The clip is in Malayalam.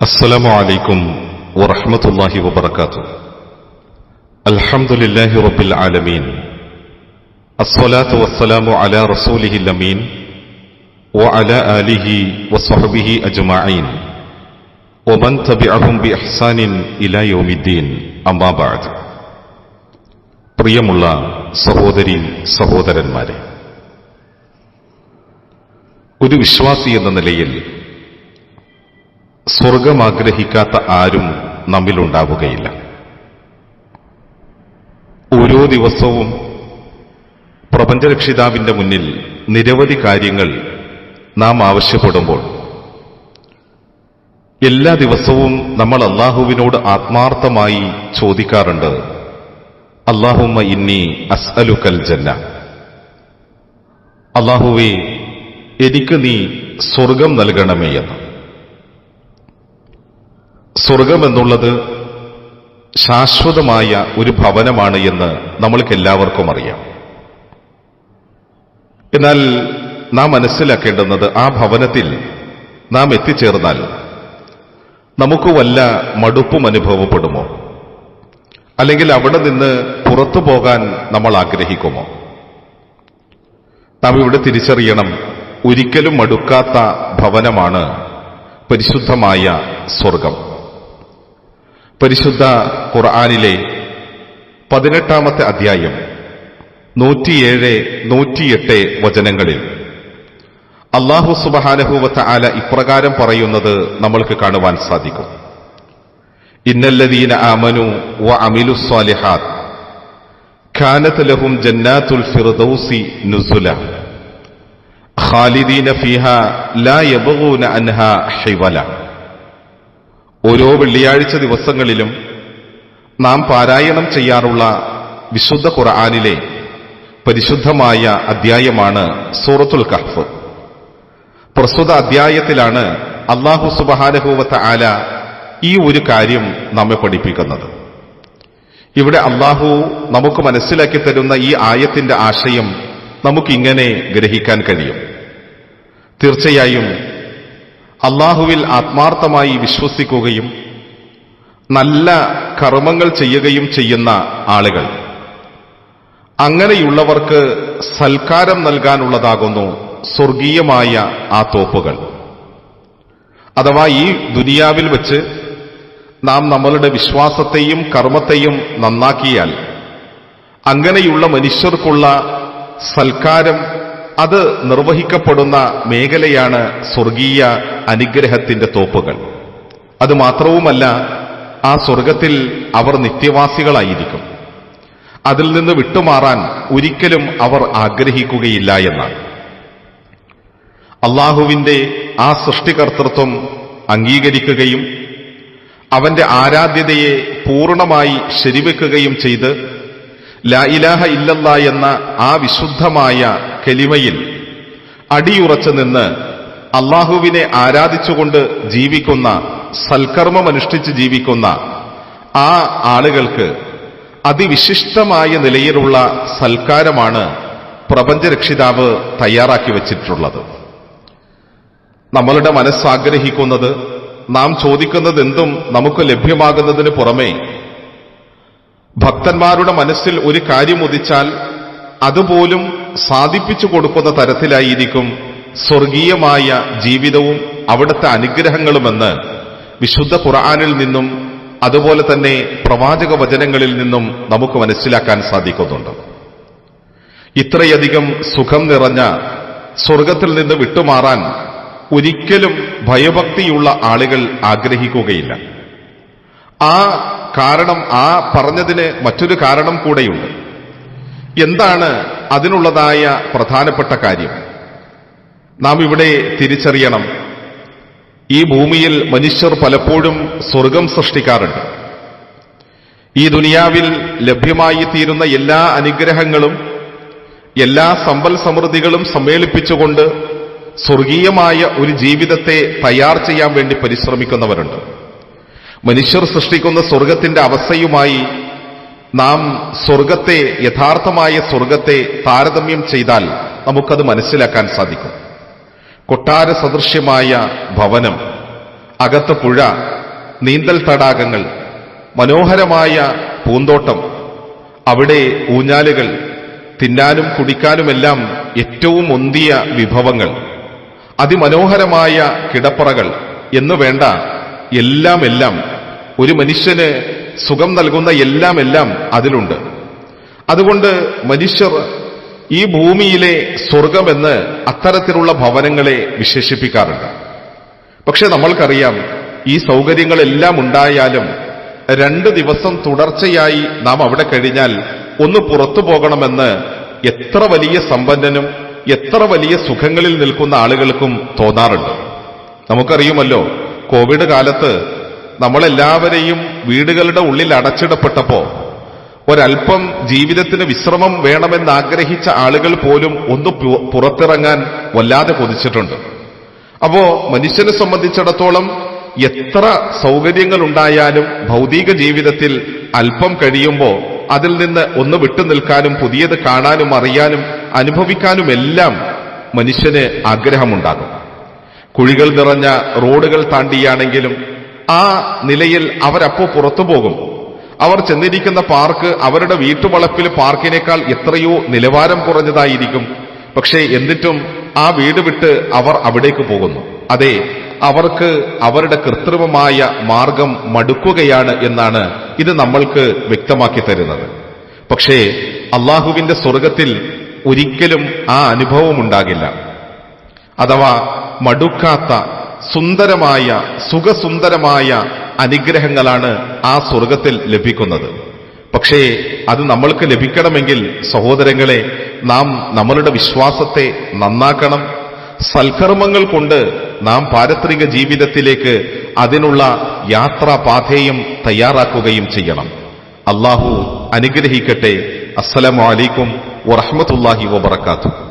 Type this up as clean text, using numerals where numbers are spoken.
السلام عليكم ورحمة الله وبركاته. الحمد لله رب العالمين، الصلاة والسلام على رسوله الأمين وعلى آله وصحبه أجمعين ومن تبعهم بإحسان إلى يوم الدين. أما بعد. പ്രിയമുള്ള സഹോദരി സഹോദരന്മാരെ, ഒരു വിശ്വാസി എന്ന നിലയിൽ സ്വർഗം ആഗ്രഹിക്കാത്ത ആരും നമ്മിലുണ്ടാവുകയില്ല. ഓരോ ദിവസവും പ്രപഞ്ചരക്ഷിതാവിന്റെ മുന്നിൽ നിരവധി കാര്യങ്ങൾ നാം ആവശ്യപ്പെടുമ്പോൾ എല്ലാ ദിവസവും നമ്മൾ അല്ലാഹുവിനോട് ആത്മാർത്ഥമായി ചോദിക്കാറുണ്ട്, അല്ലാഹുമ്മ ഇന്നി അസ്അലുക്കൽ ജന്ന. അല്ലാഹുവേ, എനിക്ക് നീ സ്വർഗം നൽകണമേ എന്ന്. സ്വർഗമെന്നുള്ളത് ശാശ്വതമായ ഒരു ഭവനമാണ് എന്ന് നമ്മൾക്കെല്ലാവർക്കും അറിയാം. എന്നാൽ നാം മനസ്സിലാക്കേണ്ടുന്നത്, ആ ഭവനത്തിൽ നാം എത്തിച്ചേർന്നാൽ നമുക്ക് വല്ല മടുപ്പും അനുഭവപ്പെടുമോ? അല്ലെങ്കിൽ അവിടെ നിന്ന് പുറത്തു പോകാൻ നമ്മൾ ആഗ്രഹിക്കുമോ? നാം ഇവിടെ തിരിച്ചറിയണം, ഒരിക്കലും മടുക്കാത്ത ഭവനമാണ് പരിശുദ്ധമായ സ്വർഗം. പരിശുദ്ധ ഖുർആനിലെ 18-ാമത്തെ അധ്യായം 107-108 വചനങ്ങളിൽ അല്ലാഹു സുബ്ഹാനഹു വ തആല ഇപ്രകാരം പറയുന്നത് നമ്മൾക്ക് കാണുവാൻ സാധിക്കും. ഇന്നല്ലദീന ആമനു വ അമിലുസ് സ്വാലിഹാത്ത് കാനത് ലഹും ജന്നാത്തുൽ ഫിർദൗസി നുസുല ഖാലിദീന ഫീഹാ ലാ യബ്ഗൂന അൻഹാ ഹിവല. ഓരോ വെള്ളിയാഴ്ച ദിവസങ്ങളിലും നാം പാരായണം ചെയ്യാറുള്ള വിശുദ്ധ ഖുർആനിലെ പരിശുദ്ധമായ അധ്യായമാണ് സൂറത്തുൽ കഹ്ഫ്. പ്രസ്തുത അധ്യായത്തിലാണ് അല്ലാഹു സുബ്ഹാനഹു വ തആല ഈ ഒരു കാര്യം നമ്മെ പഠിപ്പിക്കുന്നത്. ഇവിടെ അല്ലാഹു നമുക്ക് മനസ്സിലാക്കി തരുന്ന ഈ ആയത്തിന്റെ ആശയം നമുക്കിങ്ങനെ ഗ്രഹിക്കാൻ കഴിയും. തീർച്ചയായും അല്ലാഹുവിൽ ആത്മാർത്ഥമായി വിശ്വസിക്കുകയും നല്ല കർമ്മങ്ങൾ ചെയ്യുകയും ചെയ്യുന്ന ആളുകൾ, അങ്ങനെയുള്ളവർക്ക് സൽക്കാരം നൽകാനുള്ളതാകുന്നു സ്വർഗീയമായ ആ തോപ്പുകൾ. അഥവാ ഈ ദുനിയാവിൽ വെച്ച് നാം നമ്മളുടെ വിശ്വാസത്തെയും കർമ്മത്തെയും നന്നാക്കിയാൽ അങ്ങനെയുള്ള മനുഷ്യർക്കുള്ള സൽക്കാരം അത് നിർവഹിക്കപ്പെടുന്ന മേഖലയാണ് സ്വർഗീയ അനുഗ്രഹത്തിന്റെ തോപ്പുകൾ. അത് മാത്രവുമല്ല, ആ സ്വർഗത്തിൽ അവർ നിത്യവാസികളായിരിക്കും. അതിൽ നിന്ന് വിട്ടുമാറാൻ ഒരിക്കലും അവർ ആഗ്രഹിക്കുകയില്ല എന്നാണ്. അല്ലാഹുവിന്റെ ആ സൃഷ്ടികർത്തൃത്വം അംഗീകരിക്കുകയും അവന്റെ ആരാധ്യതയെ പൂർണ്ണമായി ശരിവെക്കുകയും ചെയ്ത് ലാ ഇലാഹ ഇല്ലല്ലാ എന്ന ആ വിശുദ്ധമായ കലിമയിൽ അടിയുറച്ചു നിന്ന് അല്ലാഹുവിനെ ആരാധിച്ചുകൊണ്ട് ജീവിക്കുന്ന, സൽക്കർമ്മമനുഷ്ഠിച്ച് ജീവിക്കുന്ന ആ ആളുകൾക്ക് അതിവിശിഷ്ടമായ നിലയിലുള്ള സൽക്കാരമാണ് പ്രപഞ്ചരക്ഷിതാവ് തയ്യാറാക്കി വച്ചിട്ടുള്ളത്. നമ്മളുടെ മനസ്സാഗ്രഹിക്കുന്നത്, നാം ചോദിക്കുന്നതെന്തും നമുക്ക് ലഭ്യമാകുന്നതിന് പുറമെ ഭക്തന്മാരുടെ മനസ്സിൽ ഒരു കാര്യം ഉദിച്ചാൽ അതുപോലും സാധിപ്പിച്ചു കൊടുക്കുന്ന തരത്തിലായിരിക്കും സ്വർഗീയമായ ജീവിതവും അവിടുത്തെ അനുഗ്രഹങ്ങളുമെന്ന് വിശുദ്ധ ഖുർആനിൽ നിന്നും അതുപോലെ തന്നെ പ്രവാചക വചനങ്ങളിൽ നിന്നും നമുക്ക് മനസ്സിലാക്കാൻ സാധിക്കുന്നുണ്ട്. ഇത്രയധികം സുഖം നിറഞ്ഞ സ്വർഗത്തിൽ നിന്ന് വിട്ടുമാറാൻ ഒരിക്കലും ഭയഭക്തിയുള്ള ആളുകൾ ആഗ്രഹിക്കുകയില്ല. ആ കാരണം, ആ പറഞ്ഞതിന് മറ്റൊരു കാരണം കൂടെയുണ്ട്. എന്താണ് അതിനുള്ളതായ പ്രധാനപ്പെട്ട കാര്യം? നാം ഇവിടെ തിരിച്ചറിയണം, ഈ ഭൂമിയിൽ മനുഷ്യർ പലപ്പോഴും സ്വർഗം സൃഷ്ടിക്കാറുണ്ട്. ഈ ദുനിയാവിൽ ലഭ്യമായി തീരുന്ന എല്ലാ അനുഗ്രഹങ്ങളും എല്ലാ സമ്പൽ സമൃദ്ധികളും സമ്മേളിപ്പിച്ചുകൊണ്ട് സ്വർഗീയമായ ഒരു ജീവിതത്തെ തയ്യാർ ചെയ്യാൻ വേണ്ടി പരിശ്രമിക്കുന്നവരുണ്ട്. മനുഷ്യർ സൃഷ്ടിക്കുന്ന സ്വർഗത്തിന്റെ അവസ്ഥയുമായി നാം സ്വർഗത്തെ, യഥാർത്ഥമായ സ്വർഗത്തെ താരതമ്യം ചെയ്താൽ നമുക്കത് മനസ്സിലാക്കാൻ സാധിക്കും. കൊട്ടാര സദൃശ്യമായ ഭവനം, അകത്ത് പുഴ, നീന്തൽ തടാകങ്ങൾ, മനോഹരമായ പൂന്തോട്ടം, അവിടെ ഊഞ്ഞാലുകൾ, തിന്നാനും കുടിക്കാനുമെല്ലാം ഏറ്റവും ഒന്തിയ വിഭവങ്ങൾ, അതിമനോഹരമായ കിടപ്പറകൾ എന്നു വേണ്ട എല്ലാം ഒരു മനുഷ്യന് സുഖം നൽകുന്ന എല്ലാം അതിലുണ്ട്. അതുകൊണ്ട് മനുഷ്യർ ഈ ഭൂമിയിലെ സ്വർഗമെന്ന് അത്തരത്തിലുള്ള ഭവനങ്ങളെ വിശേഷിപ്പിക്കാറുണ്ട്. പക്ഷെ നമ്മൾക്കറിയാം, ഈ സൗകര്യങ്ങളെല്ലാം ഉണ്ടായാലും 2 ദിവസം തുടർച്ചയായി നാം അവിടെ കഴിഞ്ഞാൽ ഒന്ന് പുറത്തു പോകണമെന്ന് എത്ര വലിയ സമ്പന്നനും എത്ര വലിയ സുഖങ്ങളിൽ നിൽക്കുന്ന ആളുകൾക്കും തോന്നാറുണ്ട്. നമുക്കറിയുമല്ലോ, കോവിഡ് കാലത്ത് നമ്മളെല്ലാവരെയും വീടുകളുടെ ഉള്ളിൽ അടച്ചിടപ്പെട്ടപ്പോ ഒരൽപ്പം ജീവിതത്തിന് വിശ്രമം വേണമെന്നാഗ്രഹിച്ച ആളുകൾ പോലും ഒന്ന് പുറത്തിറങ്ങാൻ വല്ലാതെ കൊതിച്ചിട്ടുണ്ട്. അപ്പോ മനുഷ്യനെ സംബന്ധിച്ചിടത്തോളം എത്ര സൗകര്യങ്ങളുണ്ടായാലും ഭൗതിക ജീവിതത്തിൽ അല്പം കഴിയുമ്പോൾ അതിൽ നിന്ന് ഒന്ന് വിട്ടുനിൽക്കാനും പുതിയത് കാണാനും അറിയാനും അനുഭവിക്കാനുമെല്ലാം മനുഷ്യന് ആഗ്രഹമുണ്ടാകും. കുഴികൾ നിറഞ്ഞ റോഡുകൾ താണ്ടിയാണെങ്കിലും ആ നിലയിൽ അവരപ്പോ പുറത്തു പോകും. അവർ ചെന്നിരിക്കുന്ന പാർക്ക് അവരുടെ വീട്ടുവളപ്പിൽ പാർക്കിനേക്കാൾ എത്രയോ നിലവാരം കുറഞ്ഞതായിരിക്കും. പക്ഷേ എന്നിട്ടും ആ വീട് വിട്ട് അവർ അവിടേക്ക് പോകുന്നു. അതെ, അവർക്ക് അവരുടെ കൃത്രിമമായ മാർഗം മടുക്കുകയാണ് എന്നാണ് ഇത് നമ്മൾക്ക് വ്യക്തമാക്കി തരുന്നത്. പക്ഷേ അള്ളാഹുവിന്റെ സ്വർഗത്തിൽ ഒരിക്കലും ആ അനുഭവം ഉണ്ടാകില്ല. അഥവാ മടുക്കാത്ത സുന്ദരമായ സുഖസുന്ദരമായ അനുഗ്രഹങ്ങളാണ് ആ സ്വർഗത്തിൽ ലഭിക്കുന്നത്. പക്ഷേ അത് നമ്മൾക്ക് ലഭിക്കണമെങ്കിൽ സഹോദരങ്ങളെ, നാം നമ്മളുടെ വിശ്വാസത്തെ നന്നാക്കണം. സൽക്കർമ്മങ്ങൾ കൊണ്ട് നാം പാരത്രിക ജീവിതത്തിലേക്ക് അതിനുള്ള യാത്രാപാഥേയം തയ്യാറാക്കുകയും ചെയ്യണം. അല്ലാഹു അനുഗ്രഹിക്കട്ടെ. അസ്സലാമു അലൈക്കും വറഹ്മത്തുള്ളാഹി വബറകാതുഹു.